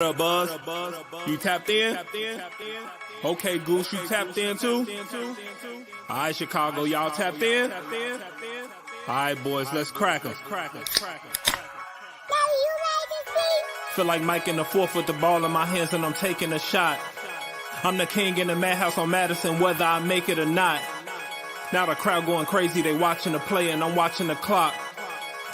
What up, Buzz? You tapped in? Okay, Goose, you tapped in too? All right, Chicago, y'all tapped in? All right, boys, let's crack 'em. Feel like Mike in the fourth with the ball in my hands and I'm taking a shot. I'm the king in the madhouse on Madison, whether I make it or not. Now the crowd going crazy, they watching the play and I'm watching the clock.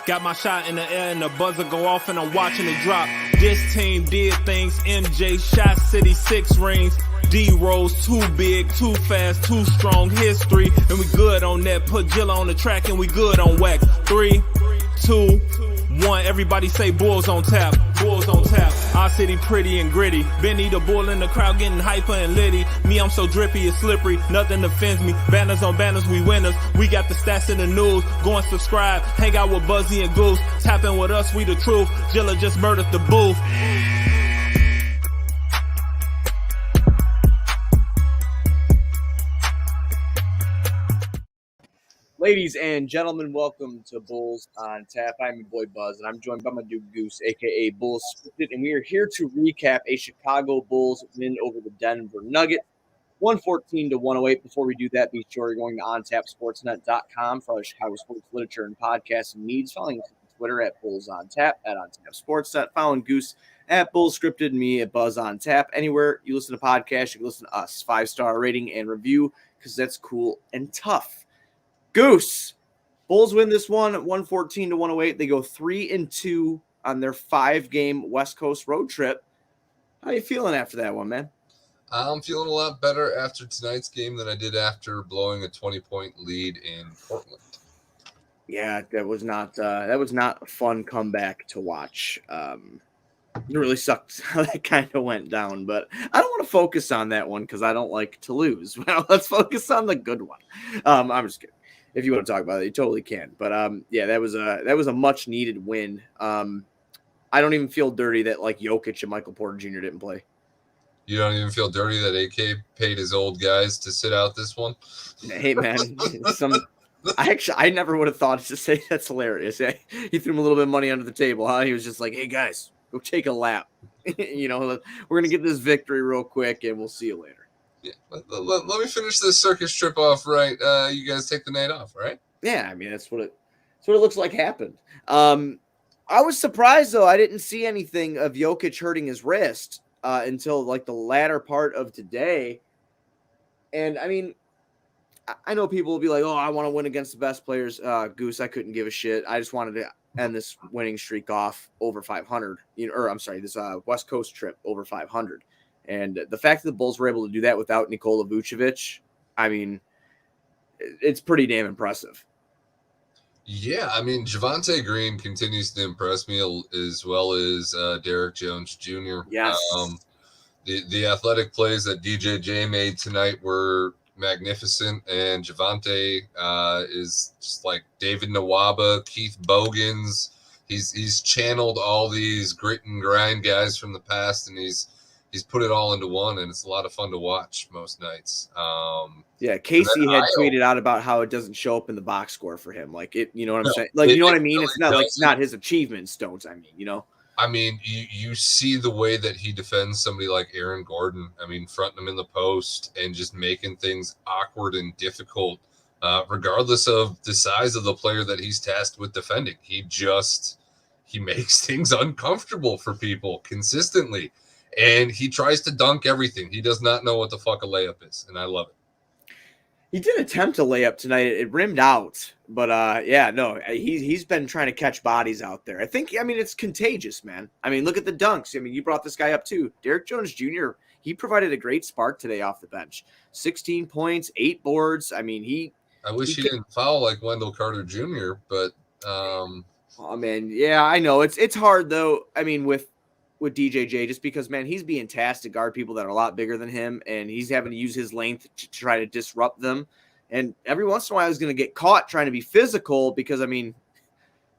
Got my shot in the air and the buzzer go off and I'm watching it drop. This team did things. MJ shot City 6 rings. D-Rose too big, too fast, too strong. History, and we good on that. Put Jilla on the track and we good on wax. 3, 2, 1. Everybody say Bulls on tap. Bulls on tap. Our city pretty and gritty. Benny the bull in the crowd getting hyper and litty. Me, I'm so drippy, it's slippery. Nothing offends me. Banners on banners, we winners. We got the stats in the news. Go and subscribe. Hang out with Buzzy and Goose. Tapping with us, we the truth. Jilla just murdered the booth. Ladies and gentlemen, welcome to Bulls on Tap. I'm your boy Buzz, and I'm joined by my dude Goose, a.k.a. Bulls Scripted, and we are here to recap a Chicago Bulls win over the Denver Nuggets, 114-108. Before we do that, be sure you're going to ontapsportsnet.com for all your Chicago sports literature and podcasting needs. Following us on Twitter at BullsOnTap, at ontapsportsnet. Following Goose at Bulls Scripted, me at Buzz on Tap. Anywhere you listen to podcasts, you can listen to us. 5-star rating and review, because that's cool and tough. Goose, Bulls win this one 114-108. They go 3-2 on their 5-game West Coast road trip. How you feeling after that one, man? I'm feeling a lot better after tonight's game than I did after blowing a 20-point lead in Portland. Yeah, that was not a fun comeback to watch. It really sucked how that kind of went down, but I don't want to focus on that one because I don't like to lose. Well, let's focus on the good one. I'm just kidding. If you want to talk about it, you totally can. But yeah, that was a much needed win. I don't even feel dirty that like Jokic and Michael Porter Jr. didn't play. You don't even feel dirty that AK paid his old guys to sit out this one? Hey man, I never would have thought to say that's hilarious. He threw him a little bit of money under the table, huh? He was just like, hey guys, go take a lap. We're gonna get this victory real quick and we'll see you later. Yeah, let me finish this circus trip off right. You guys take the night off, right? Yeah, I mean that's what it looks like happened. I was surprised though. I didn't see anything of Jokic hurting his wrist until like the latter part of today. And I mean, I know people will be like, "Oh, I want to win against the best players." Goose, I couldn't give a shit. I just wanted to end this winning streak off over 500. This West Coast trip over 500. And the fact that the Bulls were able to do that without Nikola Vucevic, I mean, it's pretty damn impressive. Yeah, I mean, Javonte Green continues to impress me as well as Derek Jones Jr. Yes. The athletic plays that DJJ made tonight were magnificent, and Javonte is just like David Nwaba, Keith Bogans. He's channeled all these grit and grind guys from the past, and he's put it all into one, and it's a lot of fun to watch most nights. Yeah, Casey had tweeted out about how it doesn't show up in the box score for him. Like it, you know what I'm saying? Like, you know what I mean? It's not like it's not his achievements, don't I mean, I mean, you see the way that he defends somebody like Aaron Gordon. I mean, fronting him in the post and just making things awkward and difficult, regardless of the size of the player that he's tasked with defending. He makes things uncomfortable for people consistently. And he tries to dunk everything. He does not know what the fuck a layup is, and I love it. He did attempt a layup tonight. It rimmed out, but he's been trying to catch bodies out there. It's contagious, man. I mean, look at the dunks. I mean, you brought this guy up too. Derek Jones Jr., he provided a great spark today off the bench. 16 points, 8 boards. I mean, I wish he didn't foul like Wendell Carter Jr., but oh man, yeah, I know. It's hard though. I mean, with DJJ, just because, man, he's being tasked to guard people that are a lot bigger than him, and he's having to use his length to try to disrupt them. And every once in a while, he's going to get caught trying to be physical because, I mean,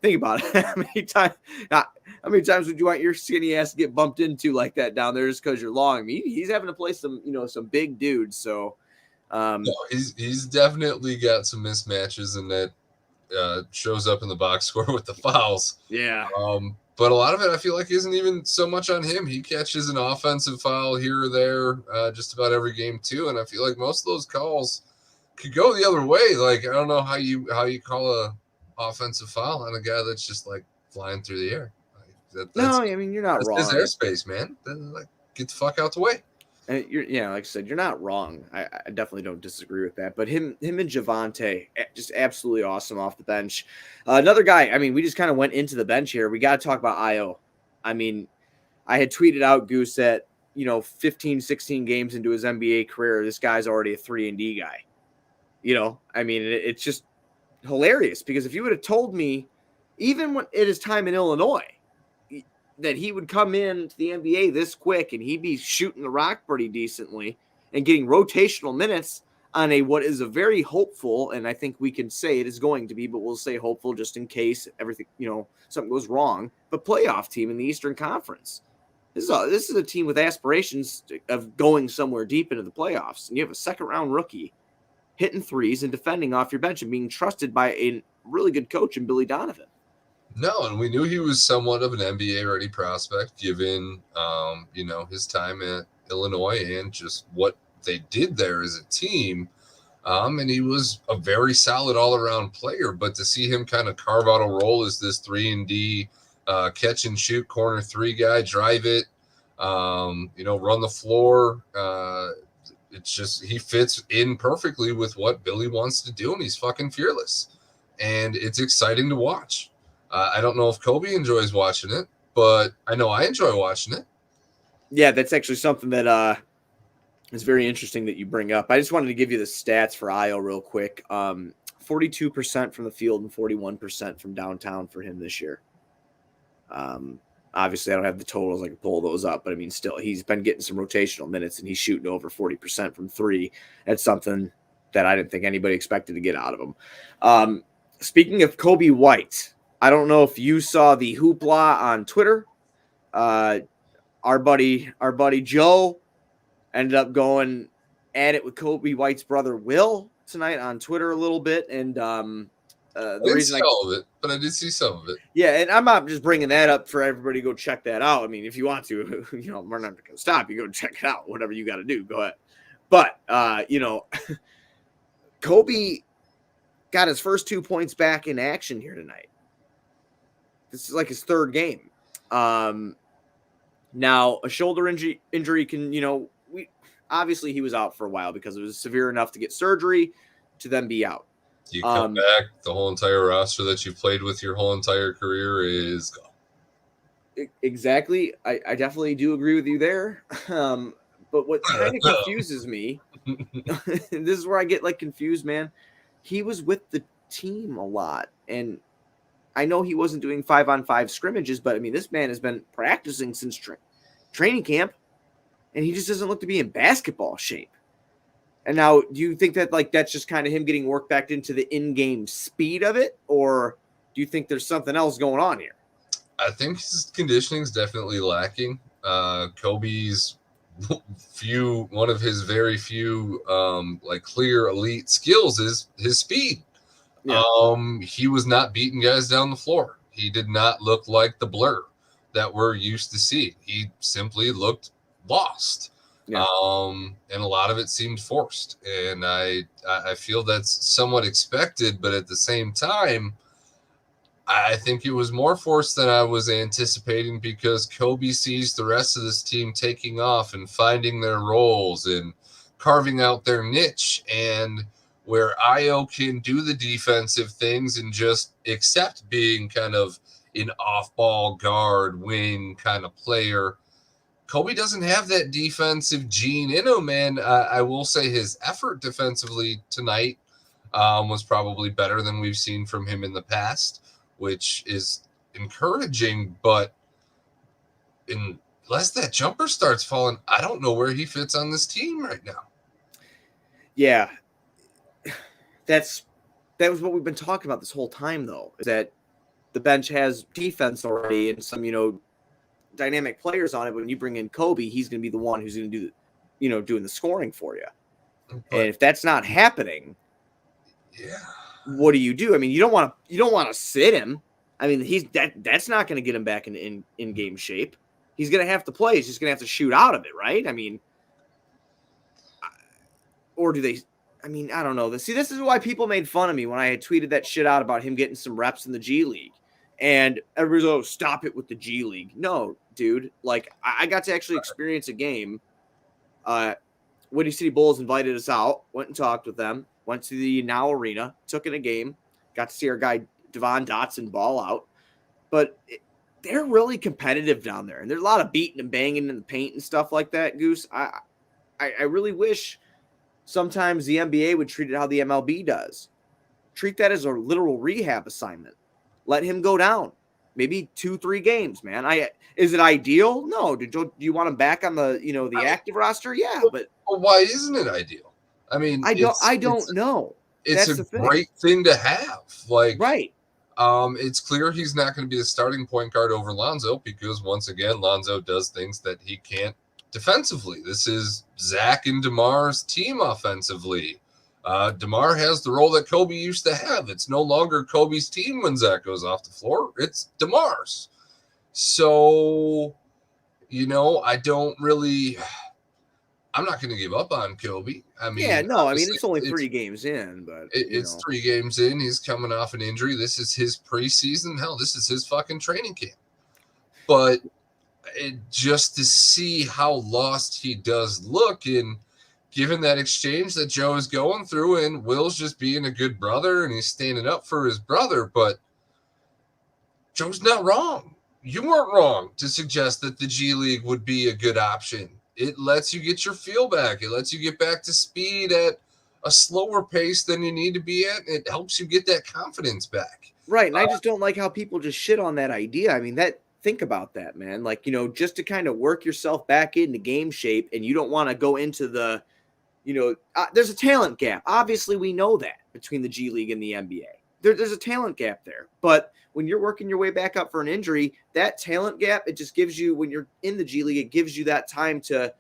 think about it. How many times would you want your skinny ass to get bumped into like that down there just because you're long? I mean, he's having to play some big dudes. So he's definitely got some mismatches, and that shows up in the box score with the fouls. Yeah. But a lot of it, I feel like, isn't even so much on him. He catches an offensive foul here or there just about every game, too. And I feel like most of those calls could go the other way. Like, I don't know how you call a offensive foul on a guy that's just, like, flying through the air. Like, No, I mean, you're not that's wrong. his airspace, man. Then, like, get the fuck out the way. And like I said, you're not wrong. I definitely don't disagree with that. But him and Javonte, just absolutely awesome off the bench. Another guy, I mean, we just kind of went into the bench here. We got to talk about Io. I mean, I had tweeted out Goose that, 15, 16 games into his NBA career, this guy's already a 3-and-D guy. I mean, it's just hilarious because if you would have told me, even when it is time in Illinois, that he would come into the NBA this quick and he'd be shooting the rock pretty decently and getting rotational minutes on what is a very hopeful, and I think we can say it is going to be, but we'll say hopeful just in case everything, something goes wrong, but playoff team in the Eastern Conference. This is a team with aspirations of going somewhere deep into the playoffs, and you have a second-round rookie hitting threes and defending off your bench and being trusted by a really good coach in Billy Donovan. No, and we knew he was somewhat of an NBA-ready prospect, given his time at Illinois and just what they did there as a team. And he was a very solid all-around player. But to see him kind of carve out a role as this 3-and-D catch and shoot corner three guy, drive it, run the floor. It's just he fits in perfectly with what Billy wants to do, and he's fucking fearless. And it's exciting to watch. I don't know if Kobe enjoys watching it, but I know I enjoy watching it. Yeah, that's actually something that is very interesting that you bring up. I just wanted to give you the stats for Io real quick. 42% from the field and 41% from downtown for him this year. Obviously, I don't have the totals. I can pull those up, but I mean, still, he's been getting some rotational minutes, and he's shooting over 40% from three. That's something that I didn't think anybody expected to get out of him. Speaking of Kobe White, I don't know if you saw the hoopla on Twitter. Our buddy Joe ended up going at it with Kobe White's brother Will tonight on Twitter a little bit, and the reason all of it, but I did see some of it. Yeah, and I'm not just bringing that up for everybody to go check that out. I mean, if you want to, we're not going to stop. You go check it out. Whatever you got to do, go ahead. But Kobe got his first 2 points back in action here tonight. This is like his third game. Now a shoulder injury can, obviously he was out for a while because it was severe enough to get surgery to then be out. You come back, the whole entire roster that you played with your whole entire career is gone. Exactly. I definitely do agree with you there. But what kind of confuses me, this is where I get confused, man. He was with the team a lot, and I know he wasn't doing 5-on-5 scrimmages, but I mean, this man has been practicing since training camp, and he just doesn't look to be in basketball shape. And now, do you think that that's just kind of him getting worked back into the in-game speed of it, or do you think there's something else going on here? I think his conditioning is definitely lacking. Kobe's one of his very few clear elite skills is his speed. Yeah. He was not beating guys down the floor. He did not look like the Blur that we're used to seeing. He simply looked lost. Yeah. And a lot of it seemed forced. And I feel that's somewhat expected, but at the same time, I think it was more forced than I was anticipating because Kobe sees the rest of this team taking off and finding their roles and carving out their niche, and where Io can do the defensive things and just accept being kind of an off-ball guard, wing kind of player. Kobe doesn't have that defensive gene in him, man. I will say his effort defensively tonight was probably better than we've seen from him in the past, which is encouraging, but unless that jumper starts falling, I don't know where he fits on this team right now. Yeah. That was what we've been talking about this whole time, though, is that the bench has defense already and some, dynamic players on it. But when you bring in Kobe, he's going to be the one who's going to do, doing the scoring for you. But, and if that's not happening, yeah, what do? I mean, you don't want to sit him. I mean, that's not going to get him back in game shape. He's going to have to play. He's just going to have to shoot out of it, right? I mean, or do they? I mean, I don't know. See, this is why people made fun of me when I had tweeted that shit out about him getting some reps in the G League. And everybody's, oh, stop it with the G League. No, dude. Like, I got to actually experience a game. Windy City Bulls invited us out, went and talked with them, went to the Now Arena, took in a game, got to see our guy Devon Dotson ball out. But they're really competitive down there. And there's a lot of beating and banging in the paint and stuff like that, Goose. I really wish sometimes the NBA would treat it how the MLB does. Treat that as a literal rehab assignment. Let him go down. Maybe 2-3 games, man. Is it ideal? No. Do you want him back on the active roster? Yeah, but why isn't it ideal? I mean, I don't know. It's a great thing to have. Like, right. It's clear he's not going to be the starting point guard over Lonzo because once again, Lonzo does things that he can't defensively. This is Zach and DeMar's team offensively. DeMar has the role that Kobe used to have. It's no longer Kobe's team when Zach goes off the floor. It's DeMar's. So, I'm not going to give up on Kobe. I mean, it's only 3 games in, but it's 3 games in. He's coming off an injury. This is his preseason. Hell, this is his fucking training camp. But just to see how lost he does look, and given that exchange that Joe is going through, and Will's just being a good brother and he's standing up for his brother, but Joe's not wrong. You weren't wrong to suggest that the G League would be a good option. It lets you get your feel back. It lets you get back to speed at a slower pace than you need to be at. It helps you get that confidence back. Right, and I just don't like how people just shit on that idea. I mean, think about that, man. Like, just to kind of work yourself back into game shape, and you don't want to go into the, there's a talent gap. Obviously, we know that between the G League and the NBA. There's a talent gap there. But when you're working your way back up for an injury, that talent gap, it just gives you, when you're in the G League, it gives you that time to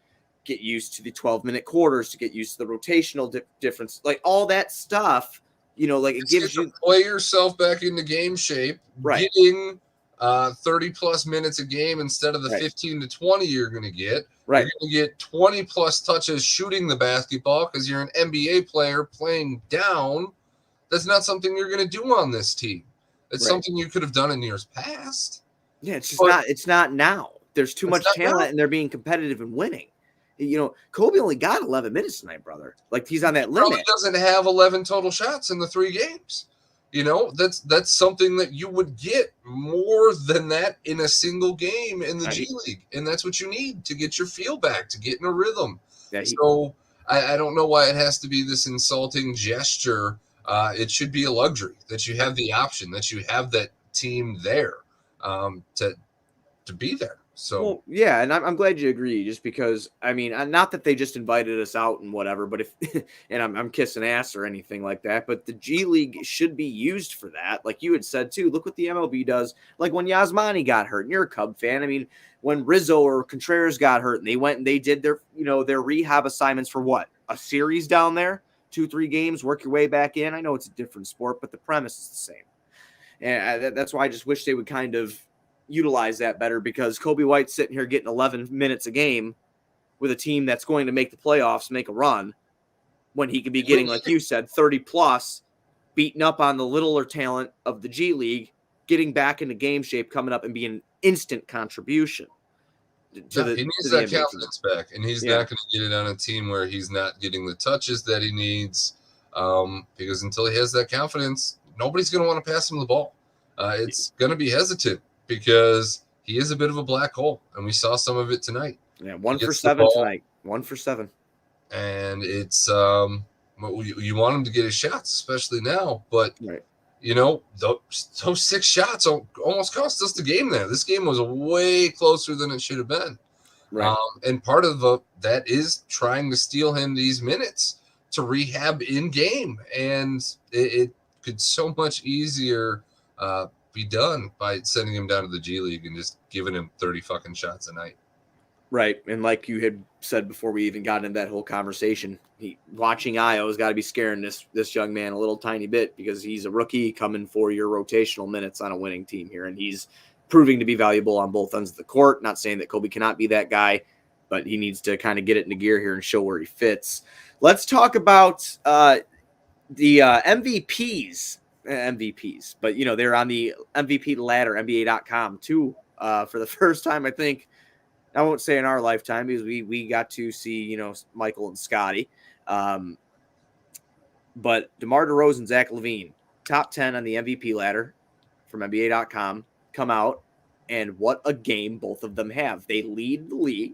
get used to the 12-minute quarters, to get used to the rotational difference, like all that stuff, it gives you play yourself back into game shape, right? Getting 30 plus minutes a game instead of the 15 to 20 you're going to get. Right. You're going to get 20 plus touches shooting the basketball because you're an NBA player playing down. That's not something you're going to do on this team. It's something you could have done in years past. Yeah, it's not now. There's too much talent and they're being competitive and winning. Kobe only got 11 minutes tonight, brother. Like, he's on that limit. Probably doesn't have 11 total shots in the 3 games. That's something that you would get more than that in a single game in the G League. And that's what you need to get your feel back, to get in a rhythm. So I don't know why it has to be this insulting gesture. It should be a luxury that you have the option, that you have that team there to be there. So, well, yeah, and I'm glad you agree, just because, I mean, not that they just invited us out and whatever, but and I'm kissing ass or anything like that, but the G League should be used for that. Like you had said too, look what the MLB does. Like when Yasmani got hurt, and you're a Cub fan. I mean, when Rizzo or Contreras got hurt and they went and they did their rehab assignments for what? A series down there, 2-3 games, work your way back in. I know it's a different sport, but the premise is the same. And that's why I just wish they would kind of utilize that better, because Kobe White's sitting here getting 11 minutes a game with a team that's going to make the playoffs, make a run, when he could be getting, like you said, 30 plus, beating up on the littler talent of the G League, getting back into game shape, coming up and being an instant contribution. He needs that confidence back, and he's not going to get it on a team where he's not getting the touches that he needs, because until he has that confidence, nobody's going to want to pass him the ball. It's going to be hesitant, because he is a bit of a black hole, and we saw some of it tonight. Yeah, 1 for 7 tonight. 1 for 7. And it's you want him to get his shots, especially now. But those 6 shots almost cost us the game there. This game was way closer than it should have been. Right. And part of that is trying to steal him these minutes to rehab in game, and it could so much easier be done by sending him down to the G League and just giving him 30 fucking shots a night. Right. And like you had said before we even got into that whole conversation, watching Io has got to be scaring this young man a little tiny bit because he's a rookie coming for your rotational minutes on a winning team here. And he's proving to be valuable on both ends of the court. Not saying that Kobe cannot be that guy, but he needs to kind of get it into gear here and show where he fits. Let's talk about the MVPs, but they're on the MVP ladder, NBA.com too, for the first time, I think. I won't say in our lifetime because we got to see, Michael and Scotty. But DeMar DeRozan, Zach LaVine, top 10 on the MVP ladder from NBA.com, come out. And what a game both of them have. They lead the league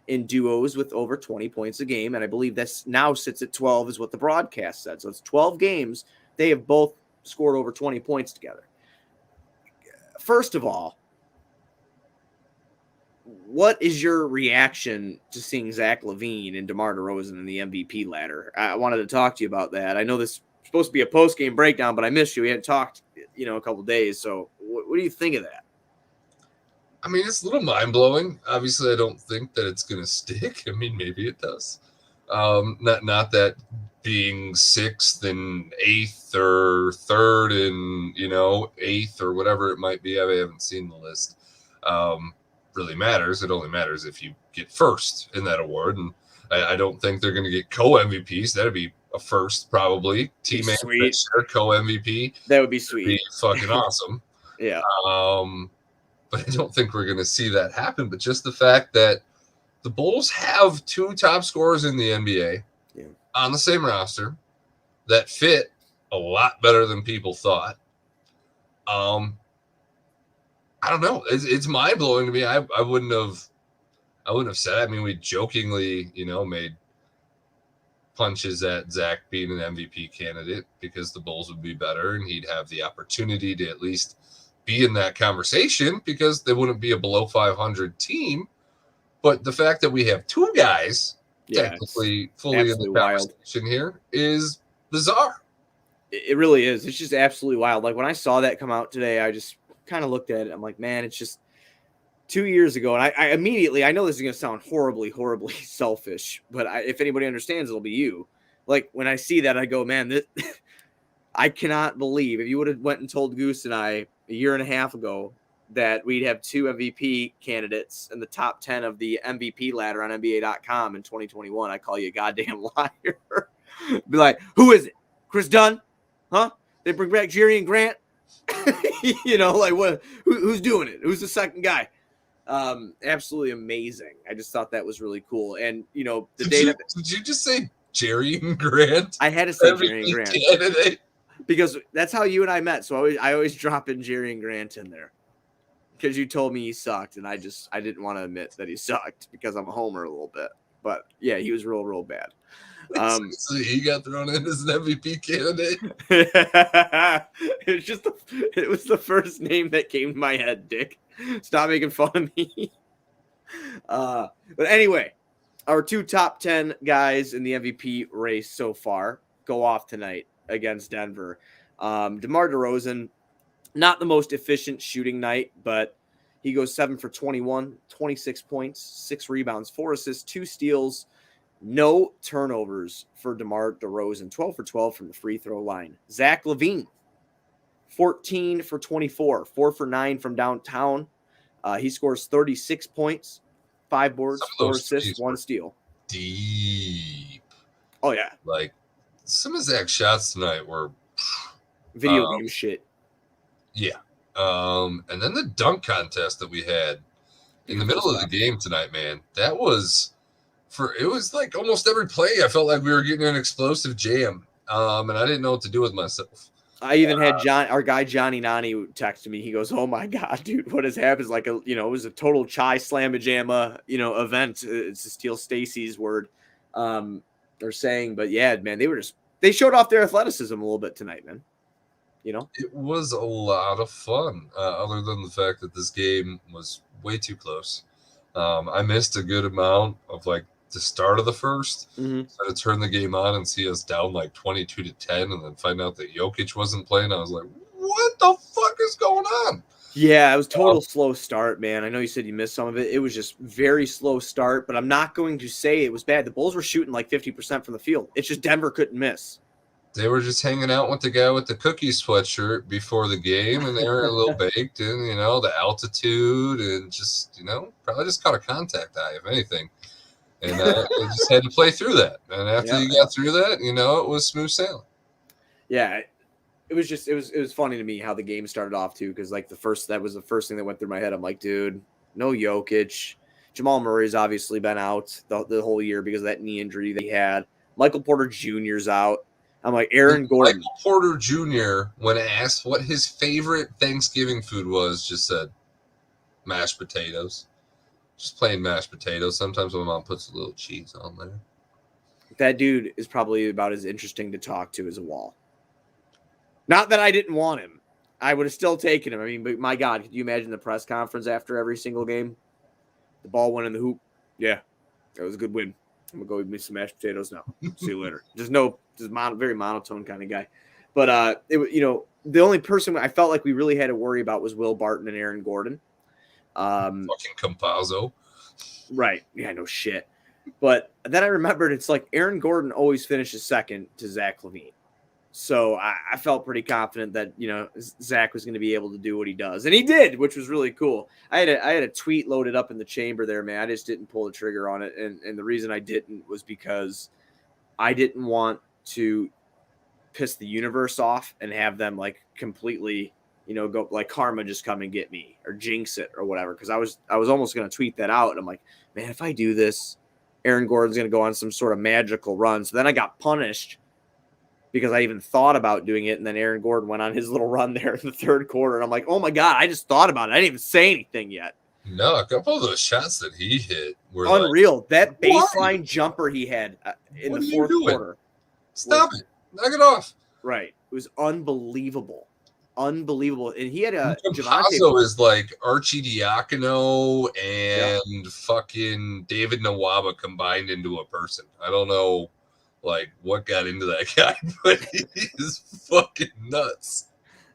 in duos with over 20 points a game. And I believe this now sits at 12 is what the broadcast said. So it's 12 games. They have both scored over 20 points together. First of all, what is your reaction to seeing Zach LaVine and DeMar DeRozan in the MVP ladder? I wanted to talk to you about that. I know this is supposed to be a post-game breakdown, but I missed you. We hadn't talked, a couple days. So what do you think of that? I mean, it's a little mind-blowing. Obviously, I don't think that it's going to stick. I mean, maybe it does. Not that being sixth and eighth or third and, eighth or whatever it might be. I haven't seen the list. Really matters. It only matters if you get first in that award. And I don't think they're going to get co-MVPs. That'd be a first, probably. Teammate share co-MVP. That would be sweet. That'd be fucking awesome. Yeah. But I don't think we're going to see that happen. But just the fact that the Bulls have two top scorers in the NBA on the same roster that fit a lot better than people thought. I don't know. It's mind blowing to me. I wouldn't have said it. I mean, we jokingly, made punches at Zach being an MVP candidate because the Bulls would be better and he'd have the opportunity to at least be in that conversation because they wouldn't be a below 500 team. But the fact that we have two guys technically fully in the conversation here is bizarre. It really is. It's just absolutely wild. Like when I saw that come out today, I just kind of looked at it. I'm like, man, it's just 2 years ago. And I immediately, I know this is going to sound horribly, horribly selfish, but if anybody understands, it'll be you. Like when I see that, I go, man, I cannot believe if you would have went and told Goose and I a year and a half ago that we'd have two MVP candidates in the top 10 of the MVP ladder on NBA.com in 2021. I call you a goddamn liar. Be like, who is it? Chris Dunn? Huh? They bring back Jerry and Grant? Like what? Who's doing it? Who's the second guy? Absolutely amazing. I just thought that was really cool. And did you just say Jerry and Grant? I had to say Jerry and Grant candidate. Because that's how you and I met. So I always drop in Jerry and Grant in there because you told me he sucked, and I didn't want to admit that he sucked because I'm a homer a little bit. But yeah, he was real bad. So he got thrown in as an MVP candidate. It was the first name that came to my head, Dick. Stop making fun of me. But anyway, our two top 10 guys in the MVP race so far go off tonight against Denver. DeMar DeRozan, not the most efficient shooting night, but he goes 7 for 21, 26 points, 6 rebounds, 4 assists, 2 steals. No turnovers for DeMar DeRozan, 12 for 12 from the free throw line. Zach LaVine, 14 for 24, 4 for 9 from downtown. He scores 36 points, 5 boards, 4 assists, 1 steal. Deep. Oh, yeah. Like, some of Zach's shots tonight were video game shit. Yeah. And then the dunk contest that we had in the middle of the game tonight, man, that was... it was like almost every play, I felt like we were getting an explosive jam, and I didn't know what to do with myself. I even had our guy Johnny Nani texted me. He goes, "Oh my god, dude, what has happened?" It's like it was a total chai slamma-jamma, event. It's to steal Stacy's word, or saying, but yeah, man, they showed off their athleticism a little bit tonight, man. It was a lot of fun, other than the fact that this game was way too close. I missed a good amount of the start of the first. Mm-hmm. So to turn the game on and see us down 22-10 and then find out that Jokic wasn't playing, I was like, what the fuck is going on? Yeah, it was total slow start, man. I know you said you missed some of it. It was just very slow start, but I'm not going to say it was bad. The Bulls were shooting like 50% from the field. It's just Denver couldn't miss. They were just hanging out with the guy with the cookie sweatshirt before the game, and they were a little baked in, the altitude, and just, probably just caught a contact eye, if anything. And they just had to play through that. And after you got through that, it was smooth sailing. Yeah, it was funny to me how the game started off too, because like that was the first thing that went through my head. I'm like, dude, no Jokic. Jamal Murray's obviously been out the whole year because of that knee injury that he had. Michael Porter Jr.'s out. I'm like, Aaron Gordon. Michael Porter Jr., when asked what his favorite Thanksgiving food was, just said mashed potatoes. Just plain mashed potatoes. Sometimes my mom puts a little cheese on there. That dude is probably about as interesting to talk to as a wall. Not that I didn't want him. I would have still taken him. I mean, but my God, could you imagine the press conference after every single game? The ball went in the hoop. Yeah, that was a good win. I'm going to go eat me some mashed potatoes now. See you later. Very monotone kind of guy. But, the only person I felt like we really had to worry about was Will Barton and Aaron Gordon. Fucking Campazzo. Right. Yeah, no shit. But then I remembered it's like Aaron Gordon always finishes second to Zach LaVine. So I felt pretty confident that, Zach was going to be able to do what he does. And he did, which was really cool. I had a tweet loaded up in the chamber there, man. I just didn't pull the trigger on it. And the reason I didn't was because I didn't want to piss the universe off and have them like completely, go like karma just come and get me or jinx it or whatever. Because I was almost going to tweet that out. And I'm like, man, if I do this, Aaron Gordon's going to go on some sort of magical run. So then I got punished because I even thought about doing it, and then Aaron Gordon went on his little run there in the third quarter, and I'm like, oh my God, I just thought about it. I didn't even say anything yet. No, a couple of those shots that he hit were unreal. That baseline jumper he had in the fourth quarter. Stop it. Knock it off. Right. It was unbelievable. Unbelievable. And he had a Javante is like Archie Diacono and fucking David Nawaba combined into a person. I don't know what got into that guy, but he is fucking nuts.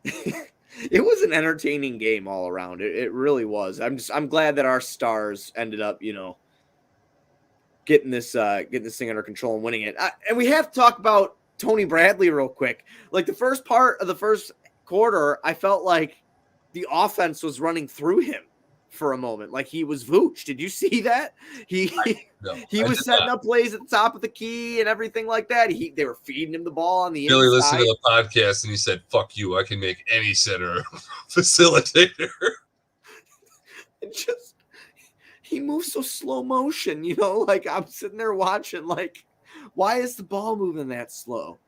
It was an entertaining game all around. It really was. I'm glad that our stars ended up, getting this thing under control and winning it. And we have to talk about Tony Bradley real quick. Like the first part of the first quarter, I felt like the offense was running through him for a moment. Like he was Vooch. Did you see that? He was setting up plays at the top of the key and everything like that. They were feeding him the ball on the Billy inside. Listened to the podcast and he said, fuck you. I can make any center facilitator. He moves so slow motion, like I'm sitting there watching, like, why is the ball moving that slow?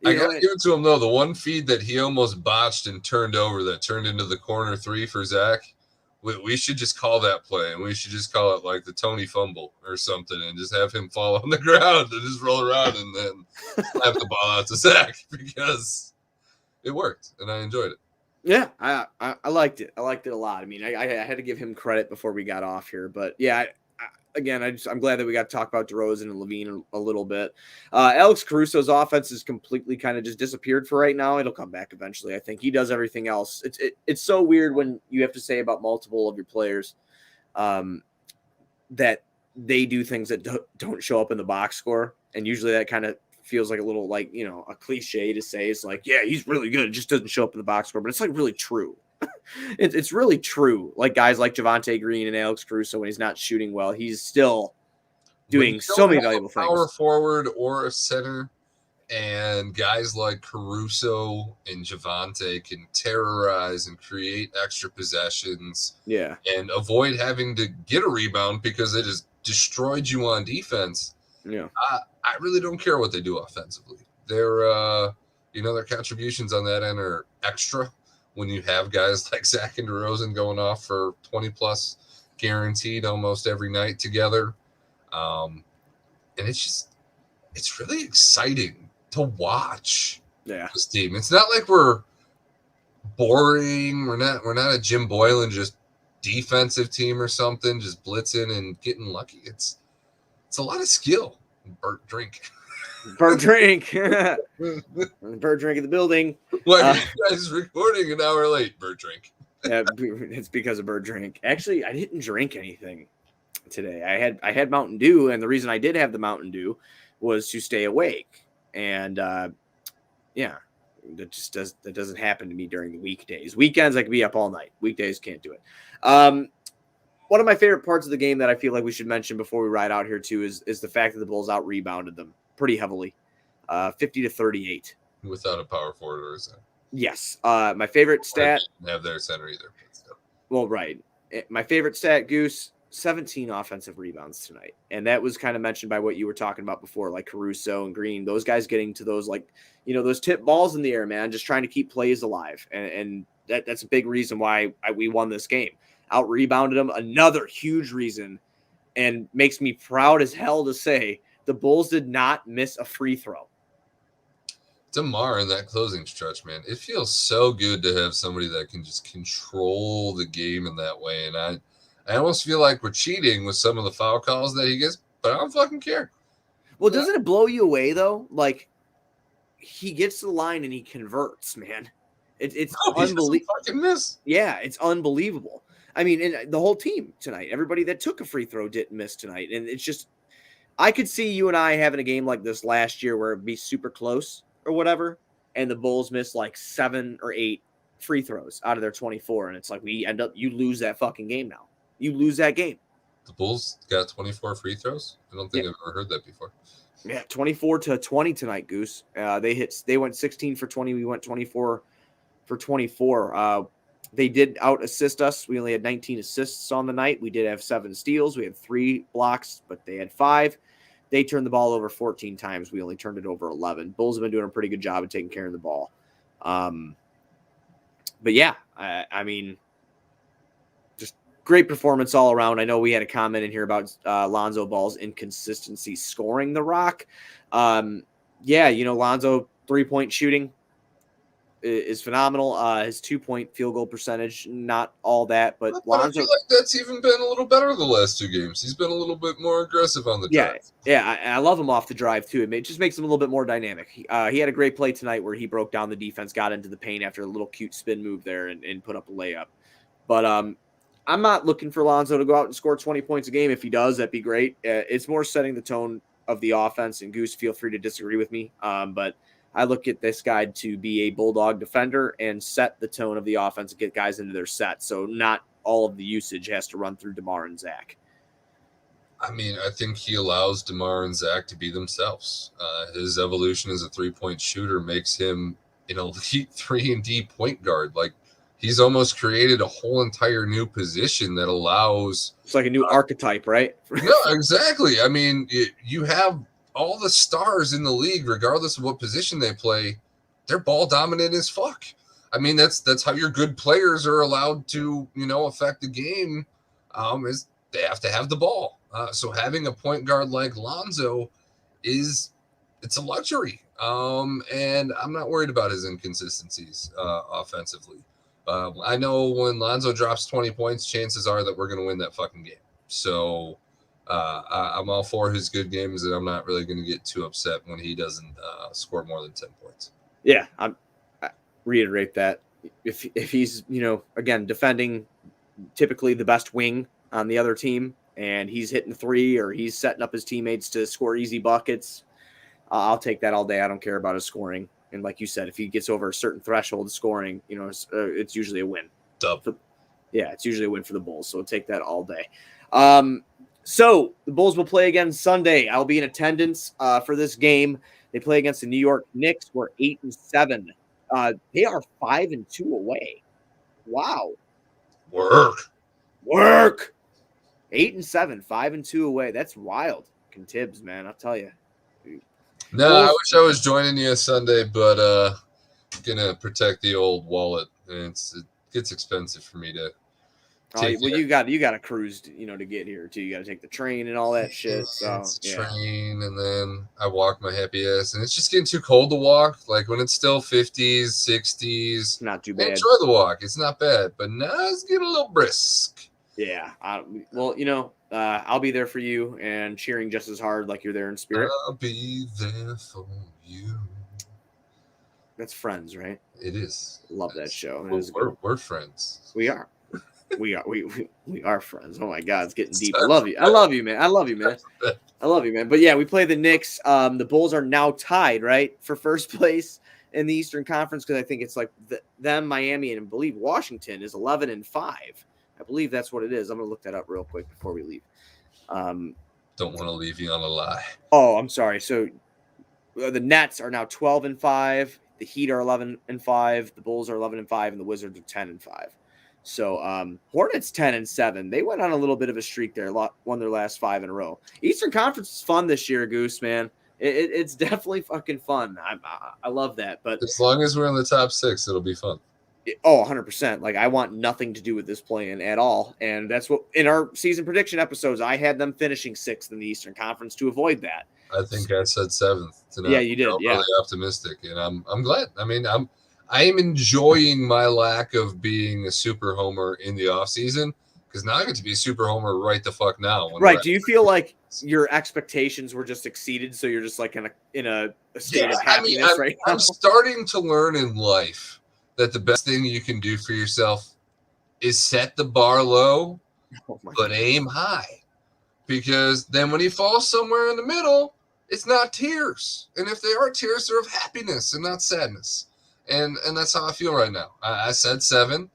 I got to give it to him, though. The one feed that he almost botched and turned over that turned into the corner three for Zach, we should just call that play, and we should just call it like the Tony fumble or something and just have him fall on the ground and just roll around and then slap the ball out to Zach because it worked, and I enjoyed it. Yeah, I liked it. I liked it a lot. I mean, I had to give him credit before we got off here. But, yeah, I'm glad that we got to talk about DeRozan and LaVine a little bit. Alex Caruso's offense is completely kind of just disappeared for right now. It'll come back eventually. I think he does everything else. It's so weird when you have to say about multiple of your players that they do things that don't show up in the box score. And usually that kind of feels like a little a cliche to say. It's like, yeah, he's really good. It just doesn't show up in the box score. But it's like really true. It's really true. Like guys like Javante Green and Alex Caruso, when he's not shooting well, he's still doing so many valuable things. Power forward or a center, and guys like Caruso and Javante can terrorize and create extra possessions. Yeah, and avoid having to get a rebound because it has destroyed you on defense. Yeah, I really don't care what they do offensively. Their their contributions on that end are extra. When you have guys like Zach and DeRozan going off for 20-plus guaranteed almost every night together. And it's really exciting to watch this team. It's not like we're boring. We're not a Jim Boylan just defensive team or something, just blitzing and getting lucky. It's a lot of skill. Burt drink. Bird drink. Bird drink in the building. Why are you guys recording an hour late? Bird drink. It's because of bird drink. Actually, I didn't drink anything today. I had Mountain Dew, and the reason I did have the Mountain Dew was to stay awake. And yeah, that doesn't happen to me during the weekdays. Weekends I can be up all night. Weekdays can't do it. One of my favorite parts of the game that I feel like we should mention before we ride out here too is the fact that the Bulls out rebounded them pretty heavily, 50-38. Without a power forward or a center. Yes, my favorite stat. Didn't have their center either. But still. Well, right. My favorite stat, Goose, 17 offensive rebounds tonight. And that was kind of mentioned by what you were talking about before, like Caruso and Green, those guys getting to those, like, those tip balls in the air, man, just trying to keep plays alive. And that's a big reason why we won this game. Out rebounded them. Another huge reason, and makes me proud as hell to say, the Bulls did not miss a free throw. DeMar in that closing stretch, man, it feels so good to have somebody that can just control the game in that way. And I almost feel like we're cheating with some of the foul calls that he gets, but I don't fucking care. Well, doesn't it blow you away, though? Like, he gets to the line and he converts, man. It's unbelievable. Yeah, it's unbelievable. I mean, and the whole team tonight, everybody that took a free throw didn't miss tonight. And it's just, I could see you and I having a game like this last year where it'd be super close or whatever, and the Bulls miss like 7 or 8 free throws out of their 24. And it's like, you lose that fucking game now. You lose that game. The Bulls got 24 free throws? I don't think I've ever heard that before. Yeah, 24-20 tonight, Goose. They went 16 for 20. We went 24 for 24. They did out assist us. We only had 19 assists on the night. We did have 7 steals. We had 3 blocks, but they had 5. They turned the ball over 14 times. We only turned it over 11. Bulls have been doing a pretty good job of taking care of the ball. But yeah, I mean, just great performance all around. I know we had a comment in here about Lonzo Ball's inconsistency scoring the rock. Yeah, Lonzo 3-point shooting is phenomenal. His 2-point field goal percentage, not all that, but Lonzo, I feel like that's even been a little better the last 2 games. He's been a little bit more aggressive on the drive. Yeah, I love him off the drive too. It just makes him a little bit more dynamic. He had a great play tonight where he broke down the defense, got into the paint after a little cute spin move there and put up a layup. But I'm not looking for Lonzo to go out and score 20 points a game. If he does, that'd be great. It's more setting the tone of the offense, and Goose, feel free to disagree with me. But I look at this guy to be a bulldog defender and set the tone of the offense and get guys into their set. So not all of the usage has to run through DeMar and Zach. I mean, I think he allows DeMar and Zach to be themselves. His evolution as a 3-point shooter makes him an elite 3-and-D point guard. Like, he's almost created a whole entire new position that allows... It's like a new archetype, right? No, exactly. I mean, you have all the stars in the league, regardless of what position they play, they're ball dominant as fuck. I mean, that's how your good players are allowed to, affect the game, is they have to have the ball. So having a point guard like Lonzo it's a luxury. And I'm not worried about his inconsistencies offensively. I know when Lonzo drops 20 points, chances are that we're going to win that fucking game. So I'm all for his good games, and I'm not really going to get too upset when he doesn't score more than 10 points. Yeah, I reiterate that. If he's, again, defending typically the best wing on the other team, and he's hitting 3 or he's setting up his teammates to score easy buckets, I'll take that all day. I don't care about his scoring. And like you said, if he gets over a certain threshold of scoring, it's usually a win. It's usually a win for the Bulls. So we'll take that all day. So the Bulls will play again Sunday. I'll be in attendance for this game. They play against the New York Knicks. We're 8-7. They are 5-2 away. Wow. Work. 8-7, 5-2 away. That's wild. Tibbs, man, I'll tell you. No, I wish I was joining you Sunday, but gonna protect the old wallet, and it gets expensive for me to. You got to cruise, to get here too. You got to take the train and all that shit. Train, and then I walk my happy ass, and it's just getting too cold to walk. Like when it's still 50s, 60s, not too bad. Enjoy the walk; it's not bad, but now it's getting a little brisk. Yeah. I'll be there for you and cheering just as hard like you're there in spirit. I'll be there for you. That's Friends, right? It is. Love that show. It We're, is a good one. we're friends. We are. We are friends. Oh my God, it's getting deep. I love you. I love you, man. I love you, man. I love you, man. But yeah, we play the Knicks. The Bulls are now tied, right, for first place in the Eastern Conference, because I think it's like them, Miami, and I believe Washington is 11-5. I believe that's what it is. I'm gonna look that up real quick before we leave. Don't want to leave you on a lie. Oh, I'm sorry. So the Nets are now 12-5. The Heat are 11-5. The Bulls are 11-5, and the Wizards are 10-5. So Hornets 10-7. They went on a little bit of a streak there. Won their last 5 in a row. Eastern Conference is fun this year, Goose, man. It's definitely fucking fun. I love that. But as long as we're in the top 6, it'll be fun. 100%. Like, I want nothing to do with this play-in at all. And that's what in our season prediction episodes, I had them finishing 6th in the Eastern Conference to avoid that. I think I said 7th tonight. Yeah, you did. Yeah, really optimistic, and I'm glad. I mean, I am enjoying my lack of being a super homer in the off season, because now I get to be a super homer right the fuck now. Right. Do you feel like your expectations were just exceeded, so you're just like in a state of happiness right now? I'm starting to learn in life that the best thing you can do for yourself is set the bar low, but aim high. Because then when you fall somewhere in the middle, it's not tears. And if they are tears, they're of happiness and not sadness. And that's how I feel right now. I said 7,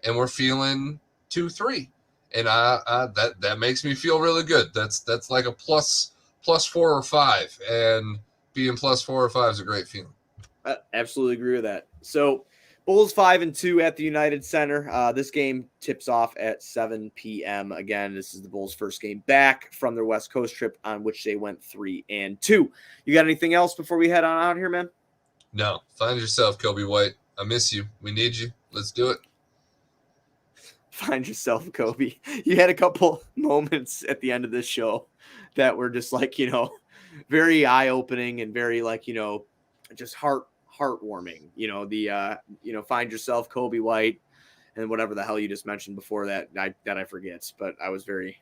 and we're feeling 2-3. And that makes me feel really good. That's like a plus 4 or 5. And being plus 4 or 5 is a great feeling. I absolutely agree with that. So Bulls 5-2 at the United Center. This game tips off at 7 p.m. Again, this is the Bulls' first game back from their West Coast trip, on which they went 3-2. You got anything else before we head on out here, man? No. Find yourself, Kobe White. I miss you. We need you. Let's do it. Find yourself, Kobe. You had a couple moments at the end of this show that were just like, very eye-opening and very just heartwarming. Find yourself, Kobe White, and whatever the hell you just mentioned before that I forget. But I was very,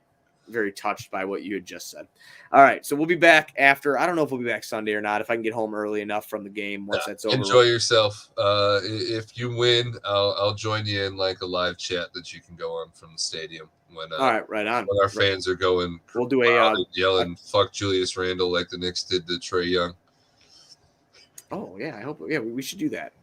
very touched by what you had just said. All right, so we'll be back after. I don't know if we'll be back Sunday or not. If I can get home early enough from the game once that's over. Enjoy yourself. If you win, I'll join you in like a live chat that you can go on from the stadium when. All right, right on. When our fans are going, we'll do yelling "fuck Julius Randle" like the Knicks did to Trae Young. Oh yeah, I hope. Yeah, we should do that.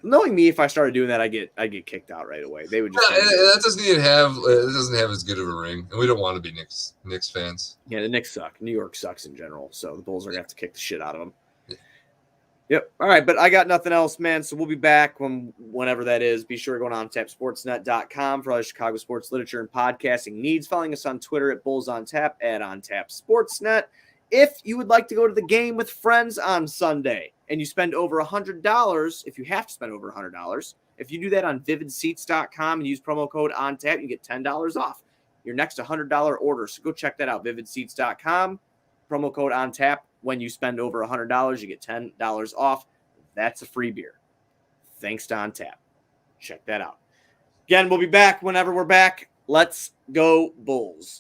Knowing me, if I started doing that, I get kicked out right away. They would just. That doesn't even have. It doesn't have as good of a ring, and we don't want to be Knicks fans. Yeah, the Knicks suck. New York sucks in general, so the Bulls are gonna have to kick the shit out of them. Yeah. Yep. All right, but I got nothing else, man. So we'll be back whenever that is. Be sure to go to ontapsportsnet.com for all the Chicago sports literature and podcasting needs. Following us on Twitter at BullsOnTap, at ontapsportsnet. If you would like to go to the game with friends on Sunday and you spend over $100, if you have to spend over $100, if you do that on vividseats.com and use promo code ONTAP, you get $10 off your next $100 order. So go check that out, vividseats.com, promo code ONTAP. When you spend over $100, you get $10 off. That's a free beer. Thanks to ONTAP. Check that out. Again, we'll be back whenever we're back. Let's go Bulls.